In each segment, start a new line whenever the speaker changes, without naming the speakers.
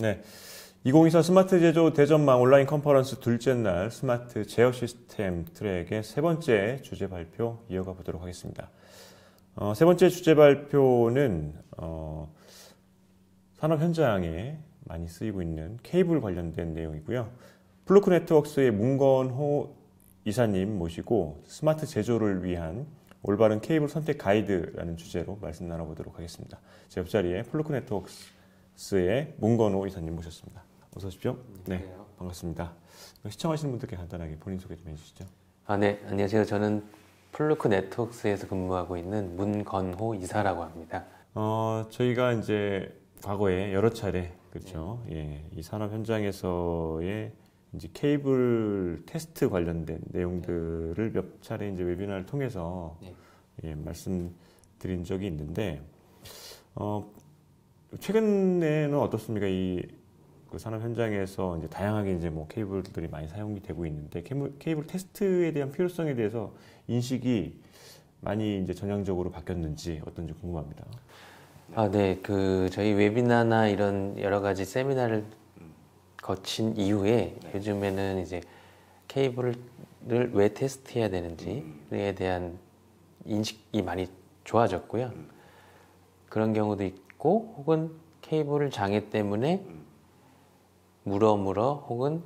네, 2024 스마트 제조 대전망 온라인 컨퍼런스 둘째 날 스마트 제어 시스템 트랙의 세 번째 주제 발표 이어가 보도록 하겠습니다. 세 번째 주제 발표는 산업 현장에 많이 쓰이고 있는 케이블 관련된 내용이고요. 플루크 네트워크스의 문건호 이사님 모시고 스마트 제조를 위한 올바른 케이블 선택 가이드라는 주제로 말씀 나눠보도록 하겠습니다. 제 옆자리에 플루크 네트워크스의 문건호 이사님 모셨습니다. 어서 오십시오. 네, 반갑습니다. 시청하시는 분들께 간단하게 본인 소개 좀 해주시죠.
네, 안녕하세요. 저는 플루크 네트워크스에서 근무하고 있는 문건호 이사라고 합니다.
저희가 이제 과거에 여러 차례 그렇죠. 예, 이 산업 현장에서의 이제 케이블 테스트 관련된 내용들을 몇 차례 이제 웨비나를 통해서 예, 말씀드린 적이 있는데 최근에는 어떻습니까? 그 산업 현장에서 이제 다양하게 이제 뭐 케이블들이 많이 사용이 되고 있는데 케이블 테스트에 대한 필요성에 대해서 인식이 많이 이제 전향적으로 바뀌었는지 어떤지 궁금합니다.
네, 저희 웨비나나 이런 여러 가지 세미나를 거친 이후에 요즘에는 이제 케이블을 왜 테스트해야 되는지에 대한 인식이 많이 좋아졌고요. 그런 경우도 있고, 혹은 케이블 장애 때문에 물어 혹은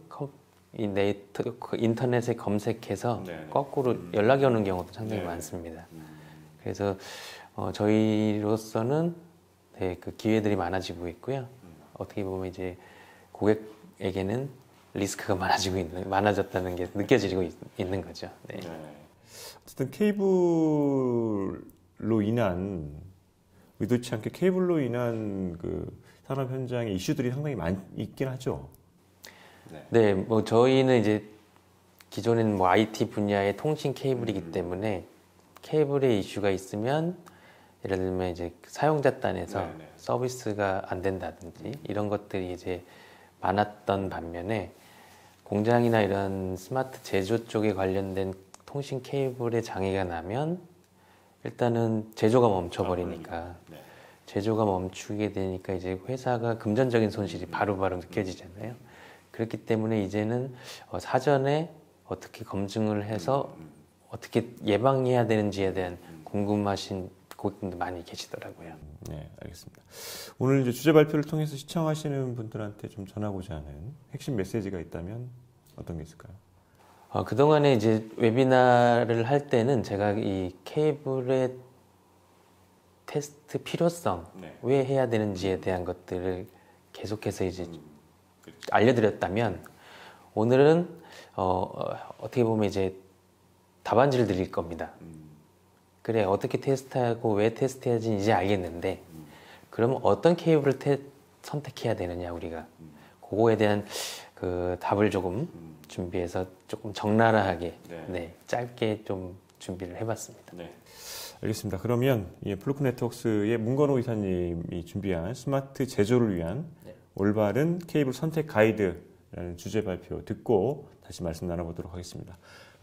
인터넷에 검색해서 거꾸로 연락이 오는 경우도 상당히 많습니다. 그래서 저희로서는 그 기회들이 많아지고 있고요. 어떻게 보면 이제 고객에게는 리스크가 많아졌다는 게 느껴지고 있는 거죠. 네.
어쨌든 케이블로 인한 의도치 않게 케이블로 인한 그 산업 현장의 이슈들이 상당히 있긴 하죠.
네, 뭐 저희는 이제 기존에는 뭐 IT 분야의 통신 케이블이기 때문에 케이블에 이슈가 있으면 예를 들면 이제 사용자 단에서 서비스가 안 된다든지 이런 것들이 이제 많았던 반면에 공장이나 이런 스마트 제조 쪽에 관련된 통신 케이블에 장애가 나면 일단은 제조가 멈춰버리니까 제조가 멈추게 되니까 이제 회사가 금전적인 손실이 바로바로 느껴지잖아요. 그렇기 때문에 이제는 사전에 어떻게 검증을 해서 어떻게 예방해야 되는지에 대한 궁금하신 고객분들 많이 계시더라고요.
네, 알겠습니다. 오늘 이제 주제 발표를 통해서 시청하시는 분들한테 좀 전하고자 하는 핵심 메시지가 있다면 어떤 게 있을까요?
그동안에 이제 웨비나를 할 때는 제가 이 케이블의 테스트 필요성, 왜 해야 되는지에 대한 것들을 계속해서 이제 알려드렸다면 오늘은 어떻게 보면 이제 답안지를 드릴 겁니다. 그래, 어떻게 테스트하고 왜 테스트해야지 이제 알겠는데 그러면 어떤 케이블을 선택해야 되느냐 우리가 그거에 대한 그 답을 조금 준비해서 조금 적나라하게 짧게 좀 준비를 해봤습니다.
네. 알겠습니다. 그러면 플루크 네트워크스의 문건호 이사님이 준비한 스마트 제조를 위한 올바른 케이블 선택 가이드라는 주제 발표 듣고 다시 말씀 나눠보도록 하겠습니다.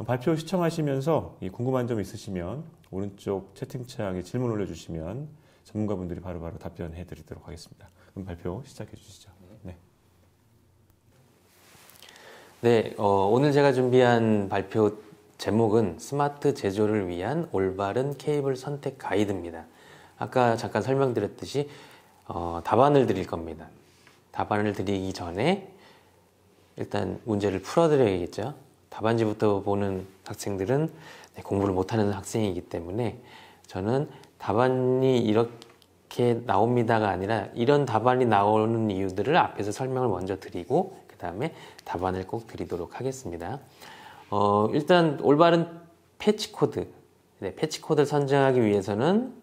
발표 시청하시면서 궁금한 점 있으시면 오른쪽 채팅창에 질문 올려주시면 전문가분들이 바로바로 답변해 드리도록 하겠습니다. 그럼 발표 시작해 주시죠.
네, 오늘 제가 준비한 발표 제목은 스마트 제조를 위한 올바른 케이블 선택 가이드입니다. 아까 잠깐 설명드렸듯이 답안을 드릴 겁니다. 답안을 드리기 전에 일단 문제를 풀어드려야겠죠. 답안지부터 보는 학생들은 공부를 못하는 학생이기 때문에 저는 답안이 이렇게 나옵니다가 아니라 이런 답안이 나오는 이유들을 앞에서 설명을 먼저 드리고 그 다음에 답안을 꼭 드리도록 하겠습니다. 일단 올바른 패치 코드, 패치 코드를 선정하기 위해서는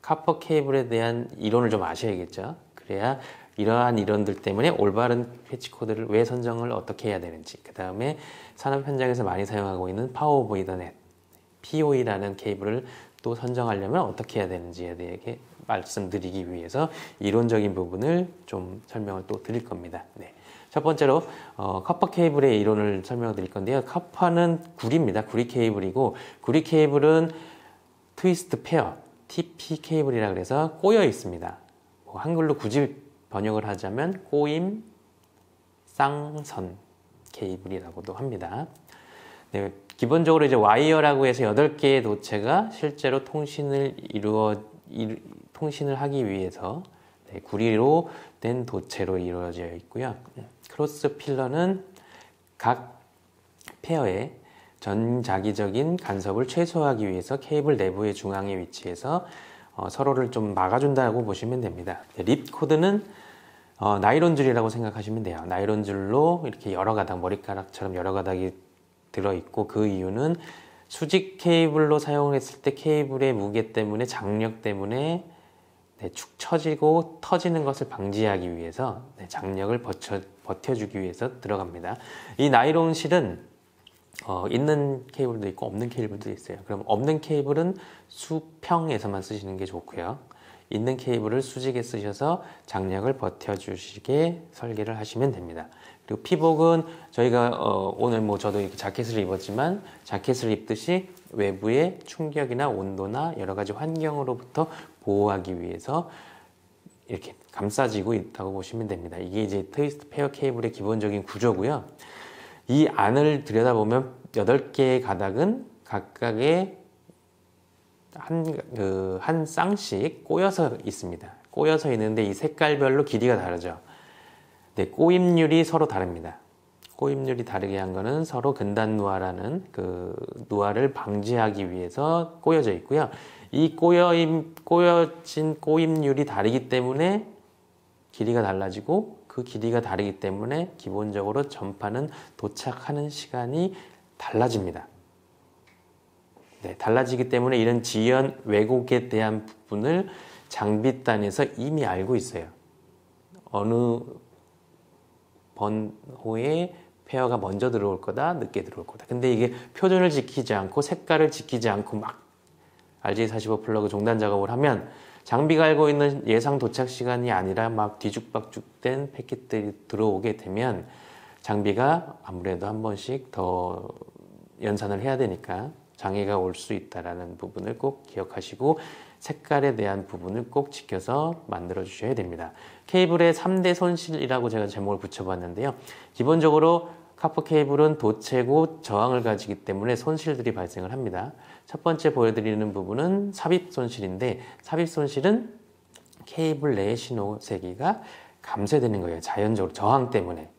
카퍼 케이블에 대한 이론을 좀 아셔야겠죠. 그래야 이러한 이론들 때문에 올바른 패치 코드를 왜 선정을 어떻게 해야 되는지, 그 다음에 산업 현장에서 많이 사용하고 있는 파워 오버 이더넷 PoE라는 케이블을 또 선정하려면 어떻게 해야 되는지에 대해 말씀드리기 위해서 이론적인 부분을 좀 설명을 또 드릴 겁니다. 첫 번째로 카퍼 케이블의 이론을 설명드릴 건데요. 카퍼는 구리입니다. 구리 케이블이고, 구리 케이블은 트위스트 페어 TP 케이블이라 그래서 꼬여 있습니다. 한글로 굳이 번역을 하자면 꼬임 쌍선 케이블이라고도 합니다. 네, 기본적으로 이제 와이어라고 해서 8개의 도체가 실제로 통신을 하기 위해서 네, 구리로 된 도체로 이루어져 있고요. 크로스 필러는 각 페어의 전자기적인 간섭을 최소화하기 위해서 케이블 내부의 중앙에 위치해서 서로를 좀 막아준다고 보시면 됩니다. 립 코드는 나일론 줄이라고 생각하시면 돼요. 나일론 줄로 이렇게 여러 가닥, 머리카락처럼 여러 가닥이 들어있고, 그 이유는 수직 케이블로 사용했을 때 케이블의 무게 때문에, 장력 때문에 축 처지고 터지는 것을 방지하기 위해서 장력을 버텨주기 위해서 들어갑니다. 이 나일론 실은 있는 케이블도 있고 없는 케이블도 있어요. 그럼 없는 케이블은 수평에서만 쓰시는 게 좋고요. 있는 케이블을 수직에 쓰셔서 장력을 버텨주시게 설계를 하시면 됩니다. 그리고 피복은 저희가 오늘 뭐 저도 이렇게 자켓을 입었지만 자켓을 입듯이 외부의 충격이나 온도나 여러 가지 환경으로부터 보호하기 위해서 이렇게 감싸지고 있다고 보시면 됩니다. 이게 이제 트위스트 페어 케이블의 기본적인 구조고요. 이 안을 들여다보면 8개의 가닥은 각각의 한 쌍씩 꼬여서 있습니다. 꼬여서 있는데 이 색깔별로 길이가 다르죠. 네, 꼬임률이 서로 다릅니다. 꼬임률이 다르게 한 거는 서로 근단 누아라는 그 누아를 방지하기 위해서 꼬여져 있고요. 이 꼬여진 꼬임률이 다르기 때문에 길이가 달라지고, 그 길이가 다르기 때문에 기본적으로 전파는 도착하는 시간이 달라집니다. 네, 달라지기 때문에 이런 지연 왜곡에 대한 부분을 장비단에서 이미 알고 있어요. 어느 번호에 페어가 먼저 들어올 거다, 늦게 들어올 거다. 근데 이게 표준을 지키지 않고 색깔을 지키지 않고 막 RJ45 플러그 종단 작업을 하면 장비가 알고 있는 예상 도착 시간이 아니라 막 뒤죽박죽된 패킷들이 들어오게 되면 장비가 아무래도 한 번씩 더 연산을 해야 되니까 장애가 올 수 있다는 부분을 꼭 기억하시고, 색깔에 대한 부분을 꼭 지켜서 만들어 주셔야 됩니다. 케이블의 3대 손실이라고 제가 제목을 붙여봤는데요. 기본적으로 카프 케이블은 도체고 저항을 가지기 때문에 손실들이 발생을 합니다. 첫 번째 보여드리는 부분은 삽입 손실인데, 삽입 손실은 케이블 내의 신호 세기가 감쇄되는 거예요. 자연적으로 저항 때문에.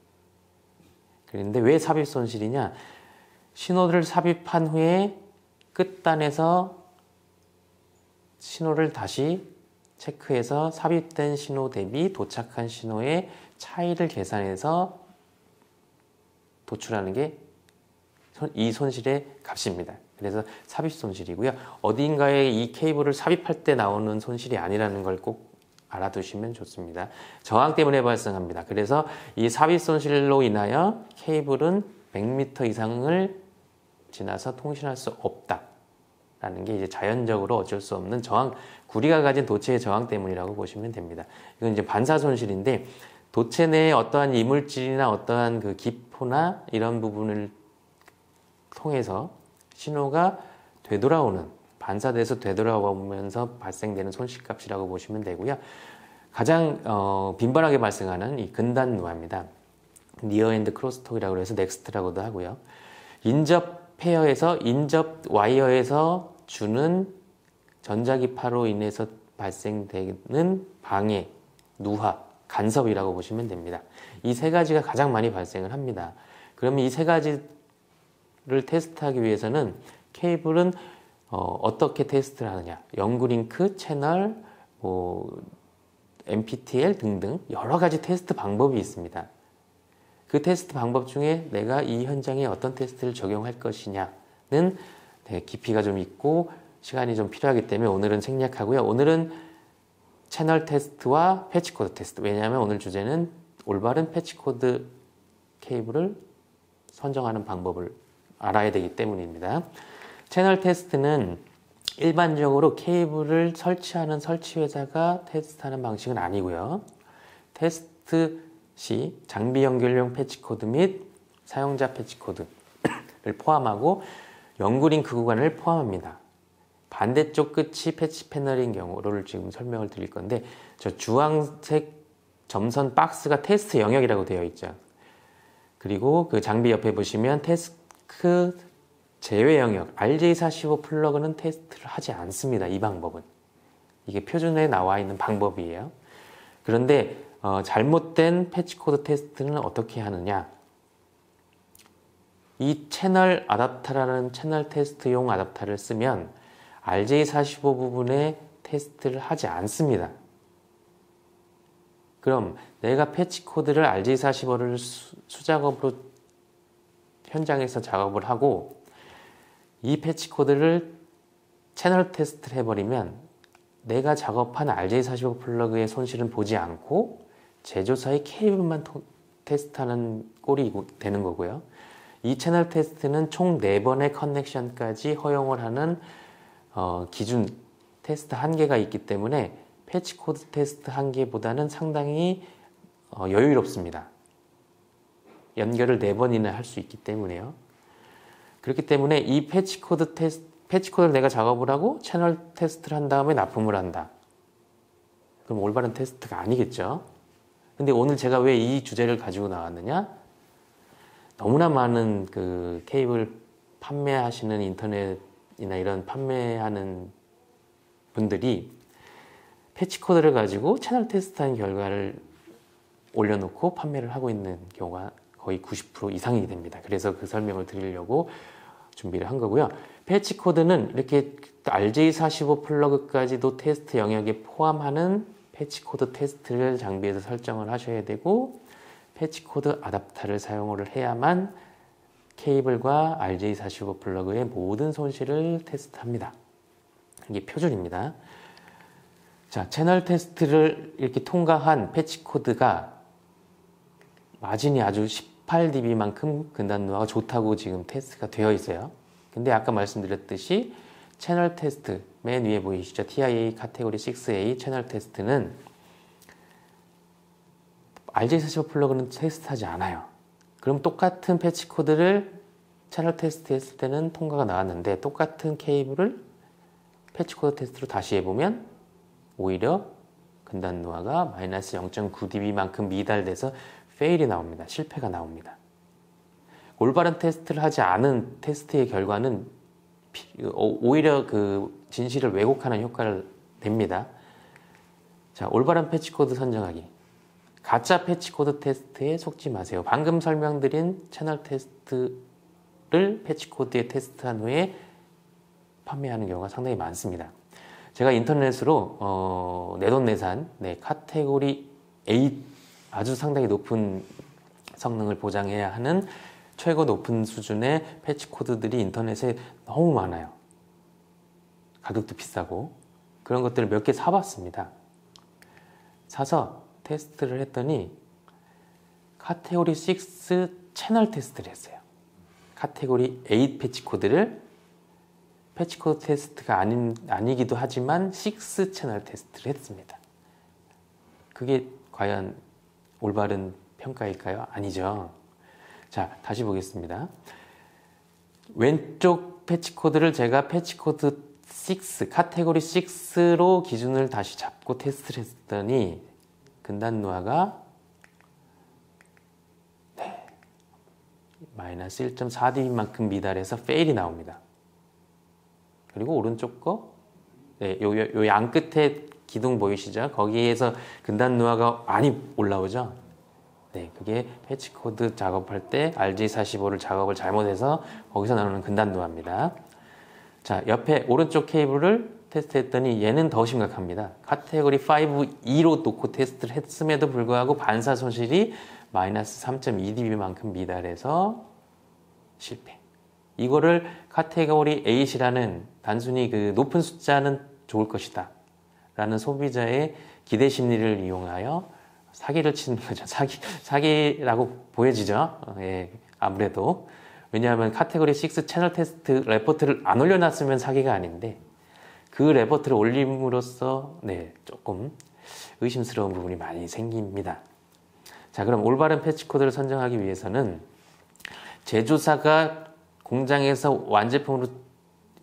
그런데 왜 삽입 손실이냐? 신호를 삽입한 후에 끝단에서 신호를 다시 체크해서 삽입된 신호 대비 도착한 신호의 차이를 계산해서 도출하는 게 이 손실의 값입니다. 그래서 삽입 손실이고요. 어딘가에 이 케이블을 삽입할 때 나오는 손실이 아니라는 걸 꼭 알아두시면 좋습니다. 저항 때문에 발생합니다. 그래서 이 삽입 손실로 인하여 케이블은 100m 이상을 지나서 통신할 수 없다라는 게 이제 자연적으로 어쩔 수 없는 저항, 구리가 가진 도체의 저항 때문이라고 보시면 됩니다. 이건 이제 반사 손실인데, 도체 내에 어떠한 이물질이나 어떠한 그 기포나 이런 부분을 통해서 신호가 되돌아오는, 반사돼서 되돌아오면서 발생되는 손실값이라고 보시면 되고요. 가장 빈번하게 발생하는 이 근단 누아입니다. 니어 앤드 크로스톡이라고 해서 넥스트라고도 하고요. 인접 페어에서, 인접 와이어에서 주는 전자기파로 인해서 발생되는 방해, 누화, 간섭이라고 보시면 됩니다. 이 세 가지가 가장 많이 발생을 합니다. 그러면 이 세 가지를 테스트하기 위해서는 케이블은 어떻게 테스트를 하느냐, 영구링크, 채널, NPTL 등등 여러 가지 테스트 방법이 있습니다. 그 테스트 방법 중에 내가 이 현장에 어떤 테스트를 적용할 것이냐는 깊이가 좀 있고 시간이 좀 필요하기 때문에 오늘은 생략하고요. 오늘은 채널 테스트와 패치코드 테스트, 왜냐하면 오늘 주제는 올바른 패치코드 케이블을 선정하는 방법을 알아야 되기 때문입니다. 채널 테스트는 일반적으로 케이블을 설치하는 설치 회사가 테스트하는 방식은 아니고요. 테스트 시 장비 연결용 패치코드 및 사용자 패치코드를 포함하고 영구링크 구간을 포함합니다. 반대쪽 끝이 패치 패널인 경우를 지금 설명을 드릴 건데, 저 주황색 점선 박스가 테스트 영역이라고 되어 있죠. 그리고 그 장비 옆에 보시면 태스크 제외 영역 RJ45 플러그는 테스트를 하지 않습니다. 이 방법은. 이게 표준에 나와 있는 방법이에요. 그런데 잘못된 패치 코드 테스트는 어떻게 하느냐? 이 채널 아답터라는 채널 테스트용 아답터를 쓰면 RJ45 부분에 테스트를 하지 않습니다. 그럼 내가 패치 코드를 RJ45를 수작업으로 현장에서 작업을 하고 이 패치 코드를 채널 테스트를 해버리면 내가 작업한 RJ45 플러그의 손실은 보지 않고 제조사의 케이블만 테스트하는 꼴이 되는 거고요. 이 채널 테스트는 총 4번의 커넥션까지 허용을 하는 기준 테스트 한계가 있기 때문에 패치 코드 테스트 한계보다는 상당히 여유롭습니다. 연결을 4번이나 할 수 있기 때문에요. 그렇기 때문에 이 패치 코드를 내가 작업을 하고 채널 테스트를 한 다음에 납품을 한다. 그럼 올바른 테스트가 아니겠죠. 근데 오늘 제가 왜 이 주제를 가지고 나왔느냐? 너무나 많은 그 케이블 판매하시는 인터넷이나 이런 판매하는 분들이 패치 코드를 가지고 채널 테스트한 결과를 올려놓고 판매를 하고 있는 경우가 거의 90% 이상이 됩니다. 그래서 그 설명을 드리려고 준비를 한 거고요. 패치 코드는 이렇게 RJ45 플러그까지도 테스트 영역에 포함하는 패치 코드 테스트를 장비에서 설정을 하셔야 되고 패치 코드 아답터를 사용을 해야만 케이블과 RJ45 플러그의 모든 손실을 테스트합니다. 이게 표준입니다. 자, 채널 테스트를 이렇게 통과한 패치 코드가 마진이 아주 18dB만큼 근단노화가 좋다고 지금 테스트가 되어 있어요. 근데 아까 말씀드렸듯이 채널 테스트, 맨 위에 보이시죠? TIA 카테고리 6A 채널 테스트는 RJ45 플러그는 테스트하지 않아요. 그럼 똑같은 패치 코드를 채널 테스트 했을 때는 통과가 나왔는데 똑같은 케이블을 패치 코드 테스트로 다시 해보면 오히려 근단노화가 마이너스 0.9dB만큼 미달돼서 페일이 나옵니다. 실패가 나옵니다. 올바른 테스트를 하지 않은 테스트의 결과는 오히려 그 진실을 왜곡하는 효과를 냅니다. 자, 올바른 패치 코드 선정하기. 가짜 패치 코드 테스트에 속지 마세요. 방금 설명드린 채널 테스트를 패치 코드에 테스트한 후에 판매하는 경우가 상당히 많습니다. 제가 인터넷으로 내돈내산 카테고리 8 아주 상당히 높은 성능을 보장해야 하는 최고 높은 수준의 패치 코드들이 인터넷에 너무 많아요. 가격도 비싸고 그런 것들을 몇 개 사봤습니다. 사서 테스트를 했더니 카테고리 6 채널 테스트를 했어요. 카테고리 8 패치 코드를 패치 코드 테스트가 아니기도 하지만 6 채널 테스트를 했습니다. 그게 과연 올바른 평가일까요? 아니죠. 자, 다시 보겠습니다. 왼쪽 패치 코드를 제가 패치 코드 6, 카테고리 6로 기준을 다시 잡고 테스트를 했더니 근단노화가 마이너스 1.4dB만큼 미달해서 페일이 나옵니다. 그리고 오른쪽 거, 요 양 끝에 기둥 보이시죠? 거기에서 근단노화가 많이 올라오죠? 네, 그게 패치 코드 작업할 때 RJ45를 작업을 잘못해서 거기서 나오는 근단노화입니다. 자, 옆에 오른쪽 케이블을 테스트했더니 얘는 더 심각합니다. 카테고리 5E로 놓고 테스트를 했음에도 불구하고 반사 손실이 마이너스 3.2dB만큼 미달해서 실패. 이거를 카테고리 8이라는 단순히 그 높은 숫자는 좋을 것이다 라는 소비자의 기대 심리를 이용하여 사기를 치는 거죠. 사기라고 보여지죠. 예, 아무래도. 왜냐하면 카테고리 6 채널 테스트 레포트를 안 올려놨으면 사기가 아닌데 그 레포트를 올림으로써 조금 의심스러운 부분이 많이 생깁니다. 자, 그럼 올바른 패치 코드를 선정하기 위해서는 제조사가 공장에서 완제품으로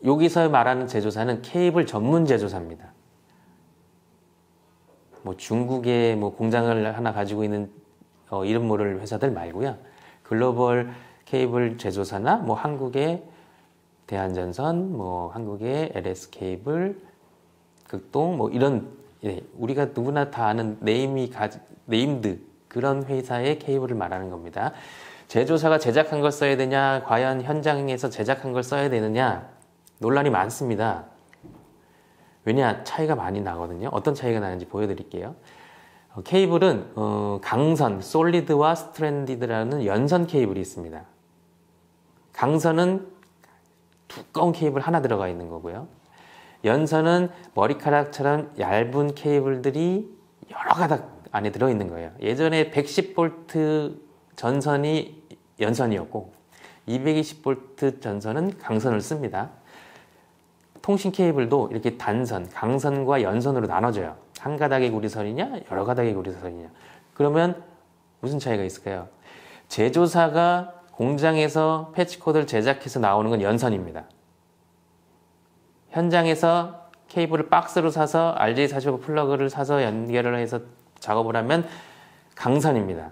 여기서 말하는 제조사는 케이블 전문 제조사입니다. 뭐 중국의 뭐 공장을 하나 가지고 있는 이름 모를 회사들 말고요. 글로벌 케이블 제조사나 뭐 한국의 대한전선, 뭐 한국의 LS 케이블, 극동 뭐 이런 우리가 누구나 다 아는 네임드 그런 회사의 케이블을 말하는 겁니다. 제조사가 제작한 걸 써야 되냐, 과연 현장에서 제작한 걸 써야 되느냐 논란이 많습니다. 왜냐, 차이가 많이 나거든요. 어떤 차이가 나는지 보여드릴게요. 케이블은 강선, 솔리드와 스트랜디드라는 연선 케이블이 있습니다. 강선은 두꺼운 케이블 하나 들어가 있는 거고요. 연선은 머리카락처럼 얇은 케이블들이 여러 가닥 안에 들어있는 거예요. 예전에 110V 전선이 연선이었고 220V 전선은 강선을 씁니다. 통신 케이블도 이렇게 단선, 강선과 연선으로 나눠져요. 한 가닥의 구리선이냐, 여러 가닥의 구리선이냐. 그러면 무슨 차이가 있을까요? 제조사가 공장에서 패치코드를 제작해서 나오는 건 연선입니다. 현장에서 케이블을 박스로 사서 RJ45 플러그를 사서 연결을 해서 작업을 하면 강선입니다.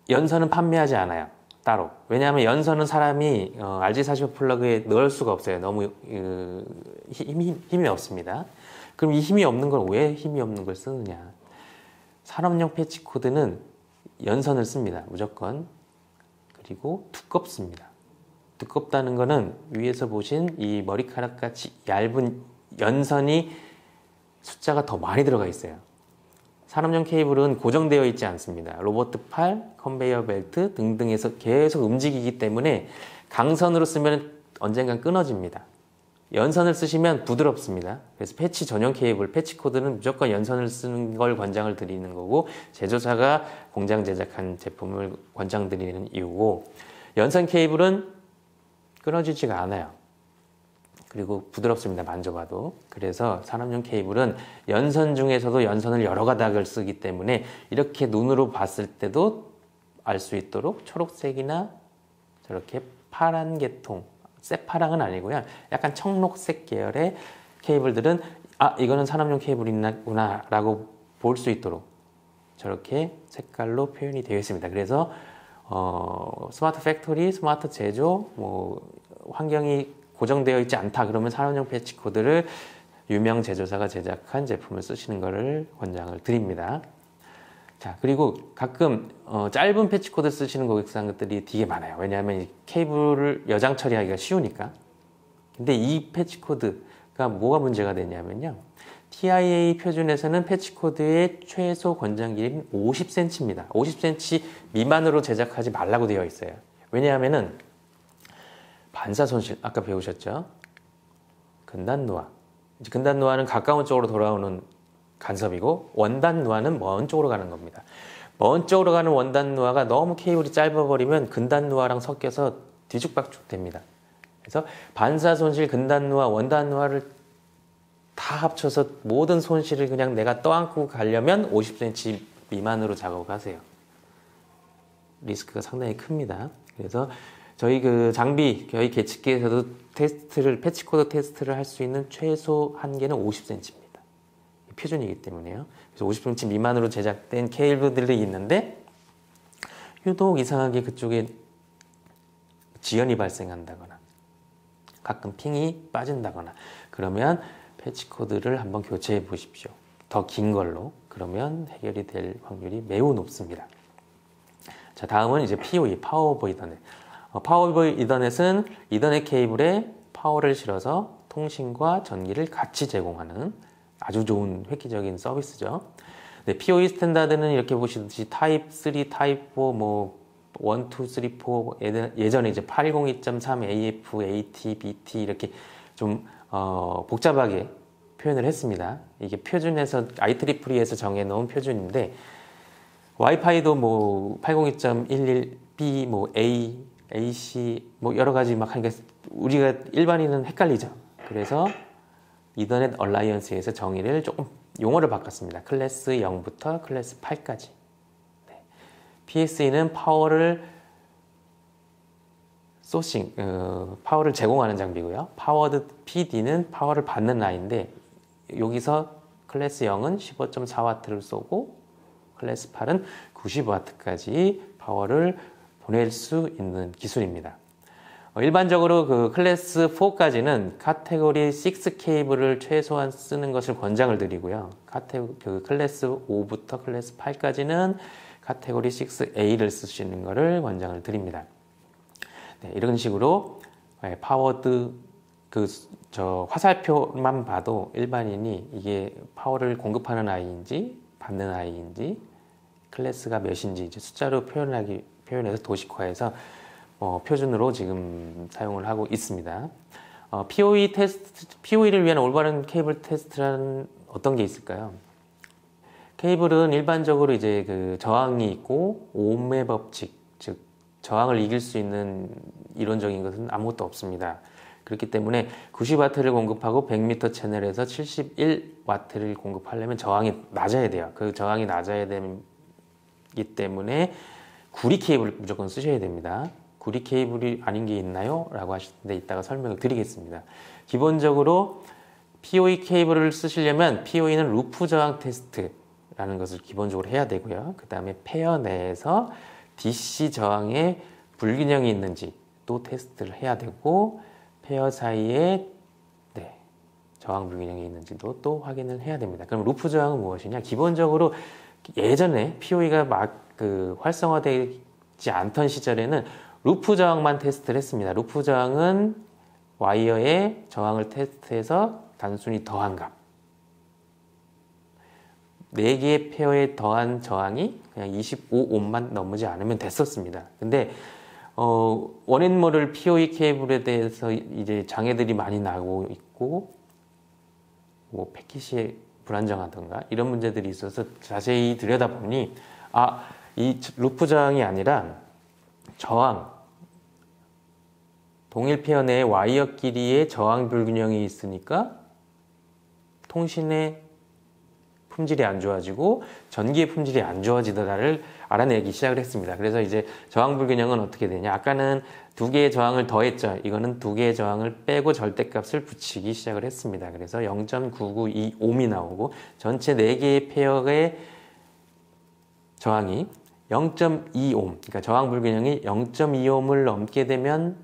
연선은 판매하지 않아요. 따로. 왜냐하면 연선은 사람이 RJ45 플러그에 넣을 수가 없어요. 너무 힘이 없습니다. 그럼 이 힘이 없는 걸 왜 힘이 없는 걸 쓰느냐? 산업용 패치 코드는 연선을 씁니다. 무조건. 그리고 두껍습니다. 두껍다는 거는 위에서 보신 이 머리카락 같이 얇은 연선이 숫자가 더 많이 들어가 있어요. 산업용 케이블은 고정되어 있지 않습니다. 로봇 팔, 컨베이어 벨트 등등에서 계속 움직이기 때문에 강선으로 쓰면 언젠간 끊어집니다. 연선을 쓰시면 부드럽습니다. 그래서 패치 전용 케이블, 패치 코드는 무조건 연선을 쓰는 걸 권장을 드리는 거고, 제조사가 공장 제작한 제품을 권장드리는 이유고, 연선 케이블은 끊어지지가 않아요. 그리고 부드럽습니다. 만져봐도. 그래서 산업용 케이블은 연선 중에서도 연선을 여러 가닥을 쓰기 때문에 이렇게 눈으로 봤을 때도 알 수 있도록 초록색이나 저렇게 파란 계통, 새파랑은 아니고요. 약간 청록색 계열의 케이블들은 이거는 산업용 케이블이구나 라고 볼 수 있도록 저렇게 색깔로 표현이 되어 있습니다. 그래서 스마트 팩토리, 스마트 제조, 뭐 환경이 고정되어 있지 않다 그러면 산업용 패치 코드를 유명 제조사가 제작한 제품을 쓰시는 것을 권장을 드립니다. 자, 그리고 가끔 짧은 패치 코드 쓰시는 고객사들이 되게 많아요. 왜냐하면 이 케이블을 여장 처리하기가 쉬우니까. 근데 이 패치 코드가 뭐가 문제가 되냐면요. TIA 표준에서는 패치 코드의 최소 권장 길이는 50cm입니다. 50cm 미만으로 제작하지 말라고 되어 있어요. 왜냐하면은 반사 손실, 아까 배우셨죠? 근단 노화. 근단 노화는 가까운 쪽으로 돌아오는 간섭이고, 원단 노화는 먼 쪽으로 가는 겁니다. 먼 쪽으로 가는 원단 노화가 너무 케이블이 짧아버리면 근단 노화랑 섞여서 뒤죽박죽 됩니다. 그래서 반사 손실, 근단 노화, 원단 노화를 다 합쳐서 모든 손실을 그냥 내가 떠안고 가려면 50cm 미만으로 작업을 하세요. 리스크가 상당히 큽니다. 그래서 저희 저희 계측기에서도 패치 코드 테스트를 할 수 있는 최소 한계는 50cm입니다. 표준이기 때문에요. 그래서 50cm 미만으로 제작된 케이블들이 있는데, 유독 이상하게 그쪽에 지연이 발생한다거나, 가끔 핑이 빠진다거나, 그러면 패치 코드를 한번 교체해 보십시오. 더 긴 걸로. 그러면 해결이 될 확률이 매우 높습니다. 자, 다음은 이제 PoE, 파워 오버 이더넷. 파워 오버 이더넷은 이더넷 케이블에 파워를 실어서 통신과 전기를 같이 제공하는 아주 좋은 획기적인 서비스죠. 네, PoE 스탠다드는 이렇게 보시듯이 타입 3, 타입 4, 뭐 1, 2, 3, 4 예전에 이제 802.3 AF, AT, BT 이렇게 좀 복잡하게 표현을 했습니다. 이게 표준에서 IEE에서 정해놓은 표준인데, 와이파이도 뭐 802.11b, 뭐 A, AC 뭐 여러 가지 막 하니까 우리가 일반인은 헷갈리죠. 그래서 이더넷 얼라이언스에서 정의를 조금 용어를 바꿨습니다. 클래스 0부터 클래스 8까지. 네. PSE는 파워를 파워를 제공하는 장비고요. 파워드 PD는 파워를 받는 라인인데, 여기서 클래스 0은 15.4W를 쏘고 클래스 8은 90W까지 파워를 보낼 수 있는 기술입니다. 일반적으로 그 클래스 4까지는 카테고리 6 케이블을 최소한 쓰는 것을 권장을 드리고요. 그 클래스 5부터 클래스 8까지는 카테고리 6A를 쓰시는 것을 권장을 드립니다. 네, 이런 식으로 파워드 화살표만 봐도 일반인이 이게 파워를 공급하는 아이인지 받는 아이인지 클래스가 몇인지 이제 숫자로 표현해서 도식화해서 표준으로 지금 사용을 하고 있습니다. POE를 위한 올바른 케이블 테스트란 어떤 게 있을까요? 케이블은 일반적으로 이제 그 저항이 있고 ohm의 법칙, 즉 저항을 이길 수 있는 이론적인 것은 아무것도 없습니다. 그렇기 때문에 90W를 공급하고 100m 채널에서 71W를 공급하려면 저항이 낮아야 돼요. 그 저항이 낮아야 되기 때문에 구리 케이블을 무조건 쓰셔야 됩니다. 구리 케이블이 아닌 게 있나요? 라고 하시는데 이따가 설명을 드리겠습니다. 기본적으로 POE 케이블을 쓰시려면 POE는 루프 저항 테스트라는 것을 기본적으로 해야 되고요. 그 다음에 페어 내에서 DC 저항에 불균형이 있는지 또 테스트를 해야 되고 페어 사이에 저항 불균형이 있는지도 또 확인을 해야 됩니다. 그럼 루프 저항은 무엇이냐? 기본적으로 예전에 POE가 막 활성화되지 않던 시절에는 루프 저항만 테스트를 했습니다. 루프 저항은 와이어의 저항을 테스트해서 단순히 더한 값. 4개의 페어에 더한 저항이 그냥 25옴만 넘지 않으면 됐었습니다. 근데 원앤 모럴 POE 케이블에 대해서 이제 장애들이 많이 나고 있고 뭐 패킷이 불안정하던가 이런 문제들이 있어서 자세히 들여다보니 이 루프 저항이 아니라 저항, 동일 페어 내에 와이어 끼리의 저항 불균형이 있으니까 통신의 품질이 안 좋아지고 전기의 품질이 안 좋아지더라를 알아내기 시작을 했습니다. 그래서 이제 저항 불균형은 어떻게 되냐? 아까는 2개의 저항을 더했죠. 이거는 2개의 저항을 빼고 절대값을 붙이기 시작을 했습니다. 그래서 0.9925옴이 나오고 전체 4개의 페어의 저항이 0.2옴, 그러니까 저항 불균형이 0.2옴을 넘게 되면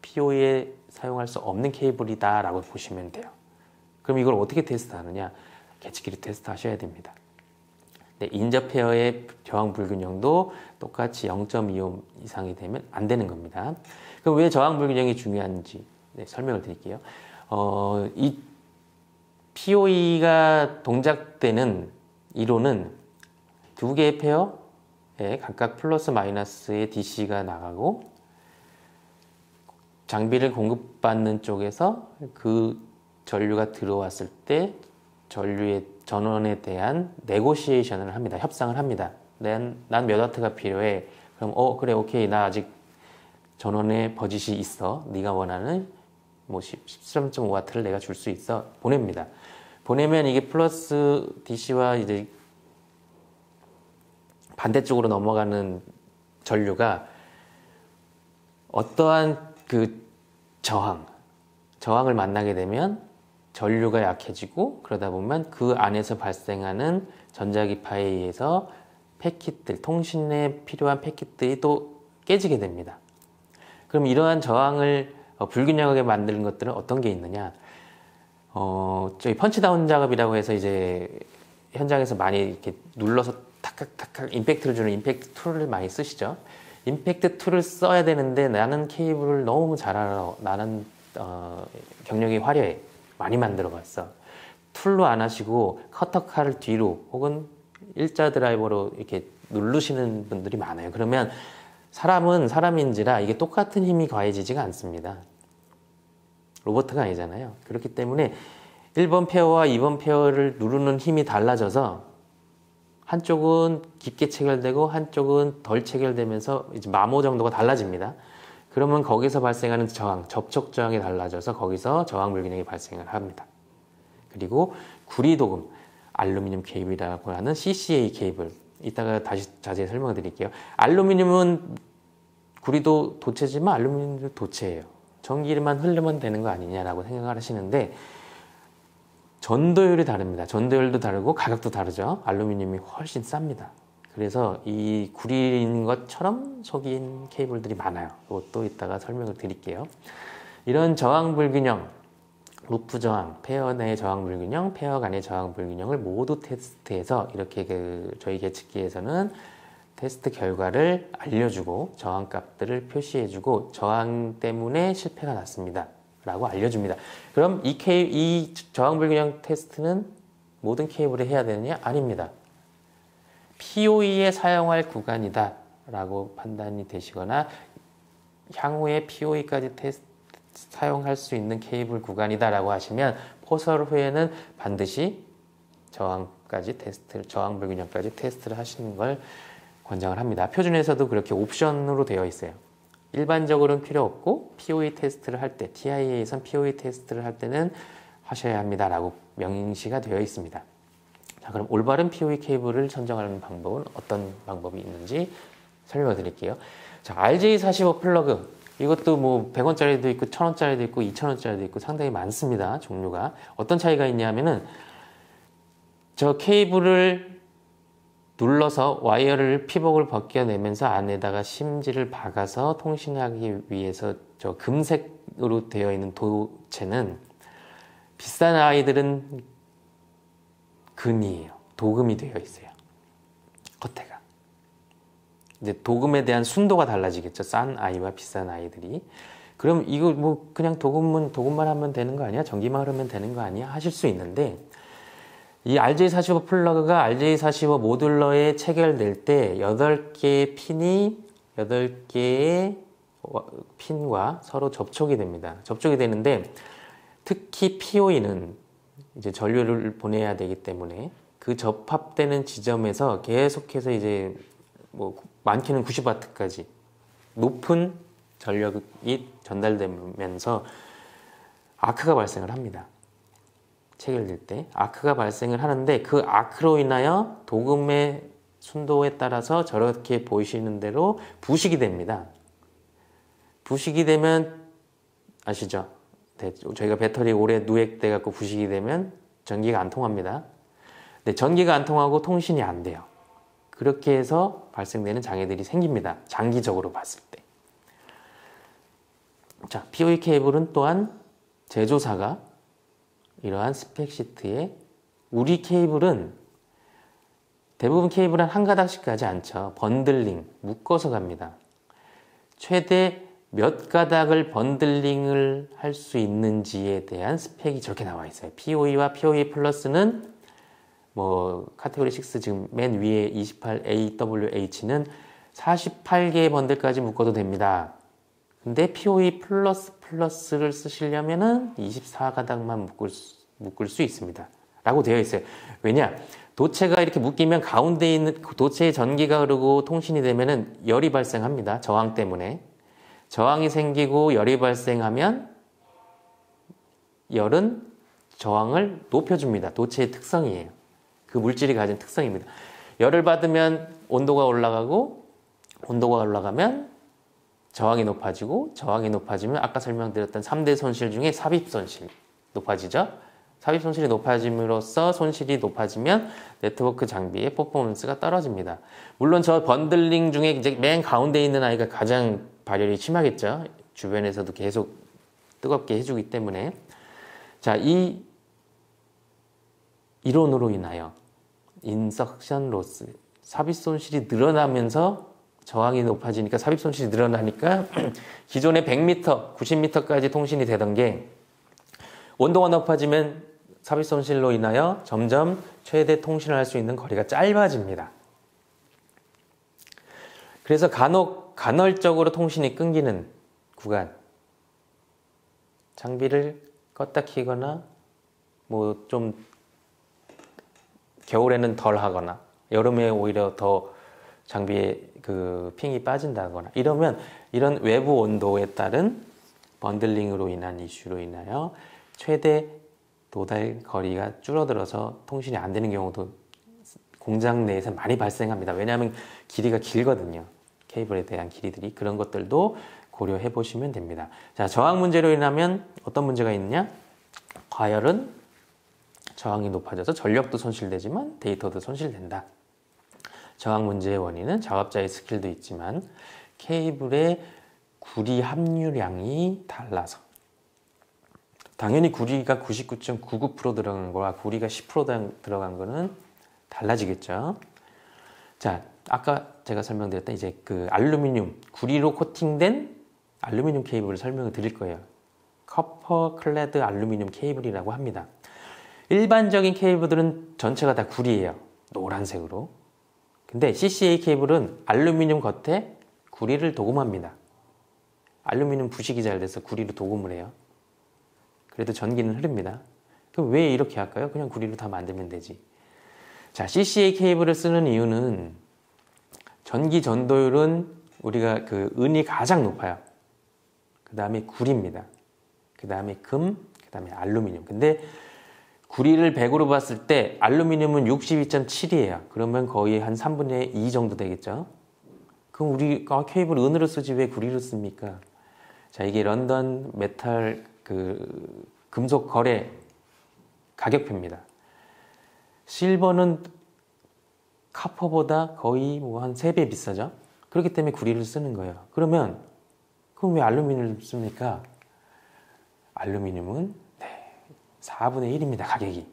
POE에 사용할 수 없는 케이블이다 라고 보시면 돼요. 그럼 이걸 어떻게 테스트하느냐? 개치기로 테스트 하셔야 됩니다. 인접 페어의 저항 불균형도 똑같이 0.2옴 이상이 되면 안 되는 겁니다. 그럼 왜 저항 불균형이 중요한지 설명을 드릴게요. 이 POE가 동작되는 이론은 2개의 페어에 각각 플러스 마이너스의 DC가 나가고 장비를 공급받는 쪽에서 그 전류가 들어왔을 때 전류의 전원에 대한 네고시에이션을 합니다. 협상을 합니다. 난 몇 와트가 필요해. 그럼 그래 오케이 나 아직 전원에 버짓이 있어. 네가 원하는 뭐 13.5W를 내가 줄 수 있어. 보냅니다. 보내면 이게 플러스 DC와 이제 반대쪽으로 넘어가는 전류가 어떠한 그 저항을 만나게 되면 전류가 약해지고 그러다 보면 그 안에서 발생하는 전자기파에 의해서 패킷들, 통신에 필요한 패킷들이 또 깨지게 됩니다. 그럼 이러한 저항을 불균형하게 만드는 것들은 어떤 게 있느냐? 저희 펀치다운 작업이라고 해서 이제 현장에서 많이 이렇게 눌러서 탁탁탁탁 임팩트를 주는 임팩트 툴을 많이 쓰시죠. 임팩트 툴을 써야 되는데 나는 케이블을 너무 잘 알아. 나는 경력이 화려해. 많이 만들어 봤어. 툴로 안 하시고 커터 칼을 뒤로 혹은 일자 드라이버로 이렇게 누르시는 분들이 많아요. 그러면 사람은 사람인지라 이게 똑같은 힘이 가해지지가 않습니다. 로봇가 아니잖아요. 그렇기 때문에 1번 페어와 2번 페어를 누르는 힘이 달라져서 한쪽은 깊게 체결되고 한쪽은 덜 체결되면서 이제 마모 정도가 달라집니다. 그러면 거기서 발생하는 저항, 접촉 저항이 달라져서 거기서 저항 불균형이 발생을 합니다. 그리고 구리도금, 알루미늄 케이블이라고 하는 CCA 케이블, 이따가 다시 자세히 설명을 드릴게요. 알루미늄은 구리도 도체지만 알루미늄도 도체예요. 전기만 흐르면 되는 거 아니냐라고 생각을 하시는데 전도율이 다릅니다. 전도율도 다르고 가격도 다르죠. 알루미늄이 훨씬 쌉니다. 그래서 이 구리인 것처럼 속인 케이블들이 많아요. 이것도 이따가 설명을 드릴게요. 이런 저항 불균형, 루프 저항, 페어 내의 저항 불균형, 페어 간의 저항 불균형을 모두 테스트해서 이렇게 저희 계측기에서는 테스트 결과를 알려주고 저항 값들을 표시해주고 저항 때문에 실패가 났습니다 라고 알려줍니다. 그럼 이 저항 불균형 테스트는 모든 케이블에 해야 되느냐? 아닙니다. POE에 사용할 구간이다 라고 판단이 되시거나 향후에 POE까지 사용할 수 있는 케이블 구간이다 라고 하시면 포설 후에는 반드시 저항 불균형까지 테스트를 하시는 걸 권장을 합니다. 표준에서도 그렇게 옵션으로 되어 있어요. 일반적으로는 필요 없고 POE 테스트를 할 때, TIA에선 POE 테스트를 할 때는 하셔야 합니다 라고 명시가 되어 있습니다. 자, 그럼 올바른 POE 케이블을 선정하는 방법은 어떤 방법이 있는지 설명을 드릴게요. 자, RJ45 플러그, 이것도 뭐 100원짜리도 있고 1000원짜리도 있고 2000원짜리도 있고 상당히 많습니다. 종류가. 어떤 차이가 있냐면은 저 케이블을 눌러서 와이어를 피복을 벗겨내면서 안에다가 심지를 박아서 통신하기 위해서 저 금색으로 되어 있는 도체는 비싼 아이들은 금이에요. 도금이 되어 있어요. 겉에가. 이제 도금에 대한 순도가 달라지겠죠. 싼 아이와 비싼 아이들이. 그럼 이거 뭐 그냥 도금만 하면 되는 거 아니야? 전기만 흐르면 되는 거 아니야? 하실 수 있는데 이 RJ45 플러그가 RJ45 모듈러에 체결될 때 8개의 핀이 8개의 핀과 서로 접촉이 됩니다. 접촉이 되는데 특히 POE는 이제 전류를 보내야 되기 때문에 그 접합되는 지점에서 계속해서 이제 뭐 많게는 90W까지 높은 전력이 전달되면서 아크가 발생을 합니다. 체결될 때 아크가 발생을 하는데 그 아크로 인하여 도금의 순도에 따라서 저렇게 보이시는 대로 부식이 됩니다. 부식이 되면 아시죠? 저희가 배터리 오래 누액돼 갖고 부식이 되면 전기가 안 통합니다. 근데 전기가 안 통하고 통신이 안 돼요. 그렇게 해서 발생되는 장애들이 생깁니다. 장기적으로 봤을 때. 자, POE 케이블은 또한 제조사가 이러한 스펙시트에 우리 케이블은 대부분 케이블은 한 가닥씩 가지 않죠. 번들링, 묶어서 갑니다. 최대 몇 가닥을 번들링을 할 수 있는지에 대한 스펙이 저렇게 나와 있어요. POE와 POE 플러스는 뭐 카테고리 6 지금 맨 위에 28AWH는 48개의 번들까지 묶어도 됩니다. 근데 POE 플러스를 쓰시려면은 24가닥만 묶을 수 있습니다. 라고 되어 있어요. 왜냐? 도체가 이렇게 묶이면 가운데 있는 도체에 전기가 흐르고 통신이 되면은 열이 발생합니다. 저항 때문에. 저항이 생기고 열이 발생하면 열은 저항을 높여줍니다. 도체의 특성이에요. 그 물질이 가진 특성입니다. 열을 받으면 온도가 올라가고 온도가 올라가면 저항이 높아지고 저항이 높아지면 아까 설명드렸던 3대 손실 중에 삽입 손실이 높아지죠. 삽입 손실이 높아짐으로써 손실이 높아지면 네트워크 장비의 퍼포먼스가 떨어집니다. 물론 저 번들링 중에 이제 맨 가운데 있는 아이가 가장 발열이 심하겠죠. 주변에서도 계속 뜨겁게 해주기 때문에. 자, 이 이론으로 인하여 인석션 로스, 삽입 손실이 늘어나면서 저항이 높아지니까 삽입 손실이 늘어나니까 기존에 100m, 90m까지 통신이 되던 게 온도가 높아지면 삽입 손실로 인하여 점점 최대 통신을 할 수 있는 거리가 짧아집니다. 그래서 간헐적으로 통신이 끊기는 구간, 장비를 껐다 켜거나 뭐 좀 겨울에는 덜 하거나 여름에 오히려 더 장비에 그 핑이 빠진다거나 이러면 이런 외부 온도에 따른 번들링으로 인한 이슈로 인하여 최대 도달 거리가 줄어들어서 통신이 안 되는 경우도 공장 내에서 많이 발생합니다. 왜냐하면 길이가 길거든요. 케이블에 대한 길이들이. 그런 것들도 고려해 보시면 됩니다. 자, 저항 문제로 인하면 어떤 문제가 있느냐? 과열은 저항이 높아져서 전력도 손실되지만 데이터도 손실된다. 저항 문제의 원인은 작업자의 스킬도 있지만 케이블의 구리 함유량이 달라서, 당연히 구리가 99.99% 들어간 거와 구리가 10% 들어간 거는 달라지겠죠. 자, 아까 제가 설명드렸던 이제 그 알루미늄, 구리로 코팅된 알루미늄 케이블을 설명을 드릴 거예요. 커퍼 클레드 알루미늄 케이블이라고 합니다. 일반적인 케이블들은 전체가 다 구리예요. 노란색으로. 근데 CCA 케이블은 알루미늄 겉에 구리를 도금합니다. 알루미늄 부식이 잘 돼서 구리로 도금을 해요. 그래도 전기는 흐릅니다. 그럼 왜 이렇게 할까요? 그냥 구리로 다 만들면 되지. 자, CCA 케이블을 쓰는 이유는 전기 전도율은 우리가 그 은이 가장 높아요. 그 다음에 구리입니다. 그 다음에 금, 그 다음에 알루미늄. 근데 구리를 100으로 봤을 때 알루미늄은 62.7이에요. 그러면 거의 한 3분의 2 정도 되겠죠. 그럼 우리가 케이블 은으로 쓰지 왜 구리로 씁니까? 자, 이게 런던 메탈 그 금속 거래 가격표입니다. 실버는 카퍼보다 거의 뭐 한 3배 비싸죠. 그렇기 때문에 구리를 쓰는 거예요. 그럼 왜 알루미늄을 씁니까? 알루미늄은 4분의 1입니다, 가격이.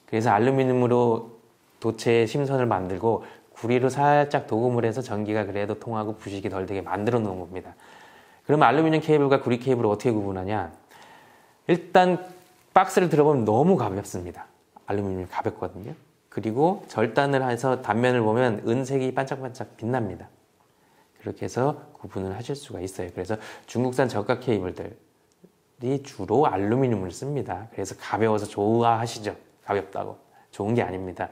그래서 알루미늄으로 도체 심선을 만들고 구리로 살짝 도금을 해서 전기가 그래도 통하고 부식이 덜 되게 만들어 놓은 겁니다. 그러면 알루미늄 케이블과 구리 케이블을 어떻게 구분하냐? 일단 박스를 들어보면 너무 가볍습니다. 알루미늄이 가볍거든요. 그리고 절단을 해서 단면을 보면 은색이 반짝반짝 빛납니다. 그렇게 해서 구분을 하실 수가 있어요. 그래서 중국산 저가 케이블들이 주로 알루미늄을 씁니다. 그래서 가벼워서 좋아하시죠. 가볍다고. 좋은 게 아닙니다.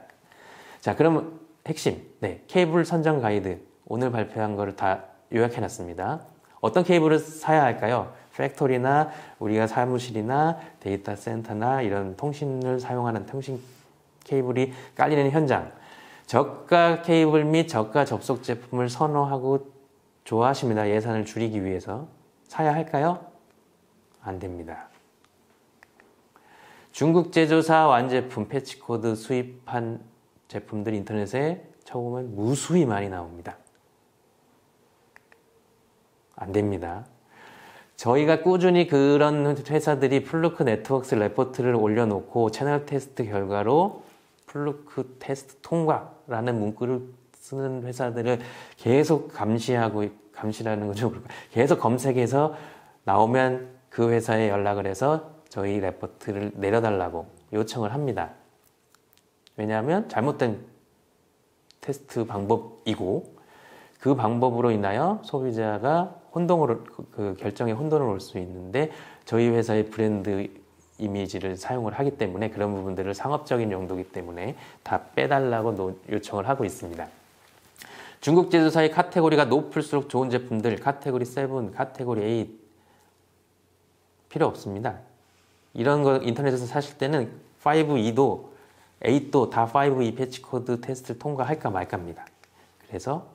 자, 그러면 핵심. 케이블 선정 가이드. 오늘 발표한 거를 다 요약해 놨습니다. 어떤 케이블을 사야 할까요? 팩토리나 우리가 사무실이나 데이터 센터나 이런 통신을 사용하는 통신 케이블이 깔리는 현장, 저가 케이블 및 저가 접속 제품을 선호하고 좋아하십니다. 예산을 줄이기 위해서. 사야 할까요? 안 됩니다. 중국 제조사 완제품 패치코드 수입한 제품들 인터넷에 쳐보면 무수히 많이 나옵니다. 안 됩니다. 저희가 꾸준히 그런 회사들이 플루크 네트워크스 레포트를 올려놓고 채널 테스트 결과로 플루크 테스트 통과라는 문구를 쓰는 회사들을 계속 감시라는 거죠. 계속 검색해서 나오면 그 회사에 연락을 해서 저희 레포트를 내려달라고 요청을 합니다. 왜냐하면 잘못된 테스트 방법이고 그 방법으로 인하여 소비자가 그 결정에 혼돈을 올 수 있는데 저희 회사의 브랜드 이미지를 사용을 하기 때문에 그런 부분들을 상업적인 용도이기 때문에 다 빼달라고 요청을 하고 있습니다. 중국 제조사의 카테고리가 높을수록 좋은 제품들 카테고리 7, 카테고리 8 필요 없습니다. 이런 거 인터넷에서 사실 때는 5E도 8도 다 5E 패치 코드 테스트를 통과할까 말까입니다. 그래서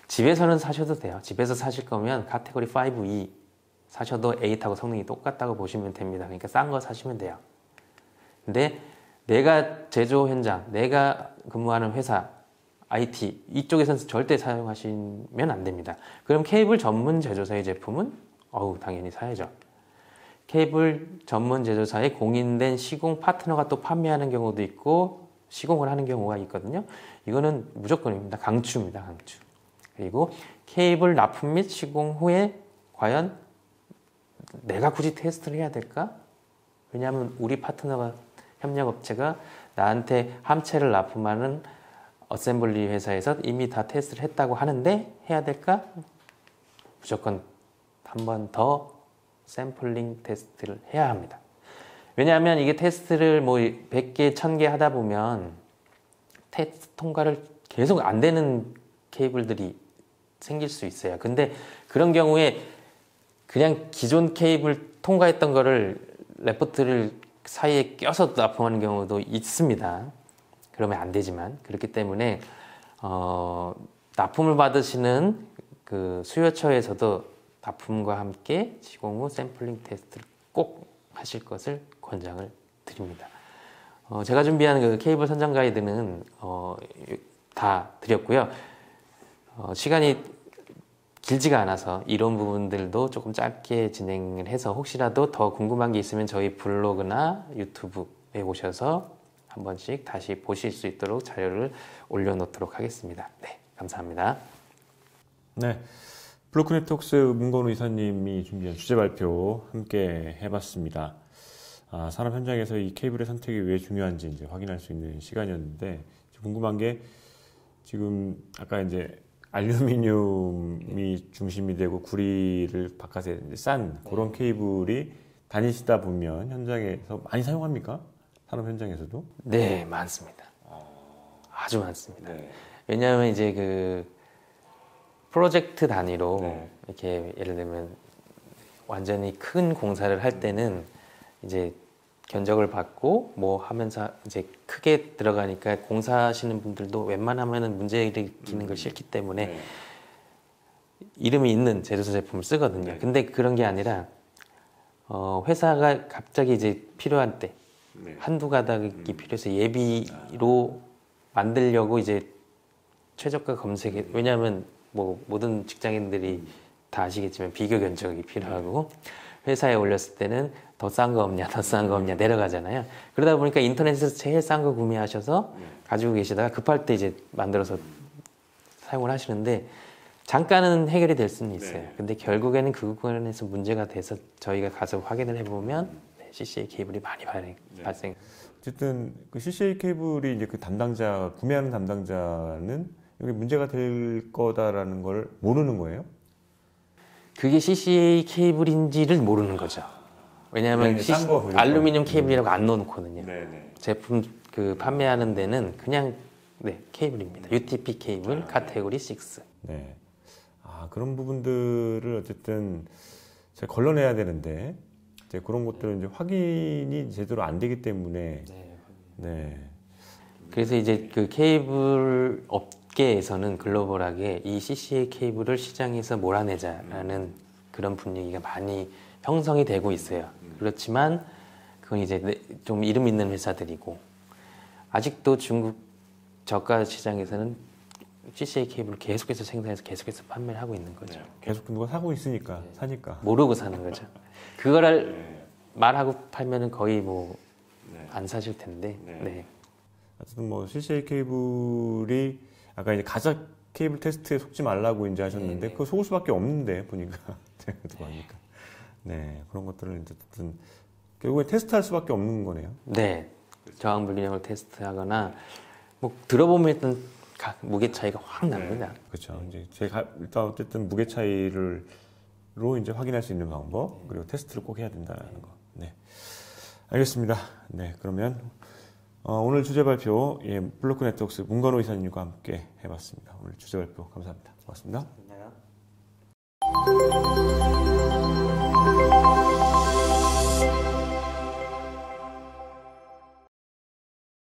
집에서는 사셔도 돼요. 집에서 사실 거면 카테고리 5E 사셔도 8하고 성능이 똑같다고 보시면 됩니다. 그러니까 싼 거 사시면 돼요. 근데 내가 제조 현장, 내가 근무하는 회사, IT 이쪽에서는 절대 사용하시면 안 됩니다. 그럼 케이블 전문 제조사의 제품은 당연히 사야죠. 케이블 전문 제조사에 공인된 시공 파트너가 또 판매하는 경우도 있고 시공을 하는 경우가 있거든요. 이거는 무조건입니다. 강추입니다. 강추. 그리고 케이블 납품 및 시공 후에 과연 내가 굳이 테스트를 해야 될까? 왜냐하면 우리 파트너가 협력업체가 나한테 함체를 납품하는 어셈블리 회사에서 이미 다 테스트를 했다고 하는데 해야 될까? 무조건 한 번 더 샘플링 테스트를 해야 합니다. 왜냐하면 이게 테스트를 뭐 100개, 1000개 하다 보면 테스트 통과를 계속 안 되는 케이블들이 생길 수 있어요. 근데 그런 경우에 그냥 기존 케이블 통과했던 거를 레포트를 사이에 껴서 납품하는 경우도 있습니다. 그러면 안 되지만 그렇기 때문에 납품을 받으시는 그 수요처에서도 납품과 함께 시공 후 샘플링 테스트를 꼭 하실 것을 권장을 드립니다. 드립니다. 제가 준비한 그 케이블 선정 가이드는 다 드렸고요. 시간이 길지가 않아서 이런 부분들도 조금 짧게 진행을 해서 혹시라도 더 궁금한 게 있으면 저희 블로그나 유튜브에 오셔서 한 번씩 다시 보실 수 있도록 자료를 올려놓도록 하겠습니다. 네, 감사합니다.
네, 블로크네트웍스 문건우 이사님이 준비한 주제 발표 함께 해봤습니다. 산업 현장에서 이 케이블의 선택이 왜 중요한지 이제 확인할 수 있는 시간이었는데 궁금한 게 지금 아까 이제 알루미늄이 중심이 되고 구리를 바깥에 이제 싼 그런 케이블이 다니시다 보면 현장에서 많이 사용합니까? 산업 현장에서도?
네, 많습니다. 아주 많습니다.
네.
왜냐하면 이제 그 프로젝트 단위로
네.
이렇게 예를 들면 완전히 큰 공사를 할 때는 이제 견적을 받고 뭐 하면서 이제 크게 들어가니까 공사하시는 분들도 웬만하면은 문제 일으키는 걸 싫기 때문에
네.
이름이 있는 제조사 제품을 쓰거든요.
네.
근데 그런 게 아니라 회사가 갑자기 이제 필요한 때
네.
한두 가닥이 필요해서 예비로 만들려고 이제 최저가 검색에 왜냐하면 뭐 모든 직장인들이 다 아시겠지만 비교 견적이 필요하고 회사에 올렸을 때는 더 싼 거 없냐 더 싼 거 없냐 내려가잖아요. 그러다 보니까 인터넷에서 제일 싼 거 구매하셔서 가지고 계시다가 급할 때 이제 만들어서 사용을 하시는데 잠깐은 해결이 될 수는 있어요.
네.
근데 결국에는 그 부분에서 문제가 돼서 저희가 가서 확인을 해보면 CCA 케이블이 많이 발생.
어쨌든 그 CCA 케이블이 이제 그 담당자 구매하는 담당자는 여기 문제가 될 거다라는 걸 모르는 거예요?
그게 CCA 케이블인지를 모르는 거죠. 왜냐하면
네, 싼거
알루미늄 케이블이라고 안 넣어놓거든요.
네네.
제품 그 판매하는 데는 그냥 케이블입니다. UTP 케이블 카테고리 6.
네. 그런 부분들을 어쨌든 제가 걸러내야 되는데 이제 그런 것들은 이제 확인이 제대로 안 되기 때문에 네.
그래서 이제 그 케이블 업계에서는 글로벌하게 이 CCA 케이블을 시장에서 몰아내자라는 그런 분위기가 많이 형성이 되고 있어요. 그렇지만 그건 이제 좀 이름 있는 회사들이고 아직도 중국 저가 시장에서는 CCA 케이블을 계속해서 생산해서 계속해서 판매를 하고 있는 거죠.
계속 누가 사고 있으니까 사니까.
모르고 사는 거죠. 그거를 말하고 팔면은 거의 뭐 안 사실 텐데. 네.
어쨌든 뭐 CCA 케이블이 아까 이제 가짜 케이블 테스트에 속지 말라고 이제 하셨는데 그거 속을 수밖에 없는데 보니까 제가 보니까 네 그런 것들을 이제 어쨌든 결국에 테스트할 수밖에 없는 거네요.
네. 저항 불균형을 테스트하거나 뭐 들어보면 일단 무게 차이가 확 납니다.
그렇죠. 이제 제가 일단 어쨌든 무게 차이로 이제 확인할 수 있는 방법 그리고 테스트를 꼭 해야 된다는 거. 네. 알겠습니다. 네, 그러면 오늘 주제 발표 블로크네트웍스 문건우 이사님과 함께 해봤습니다. 오늘 주제 발표 감사합니다. 고맙습니다.
감사합니다.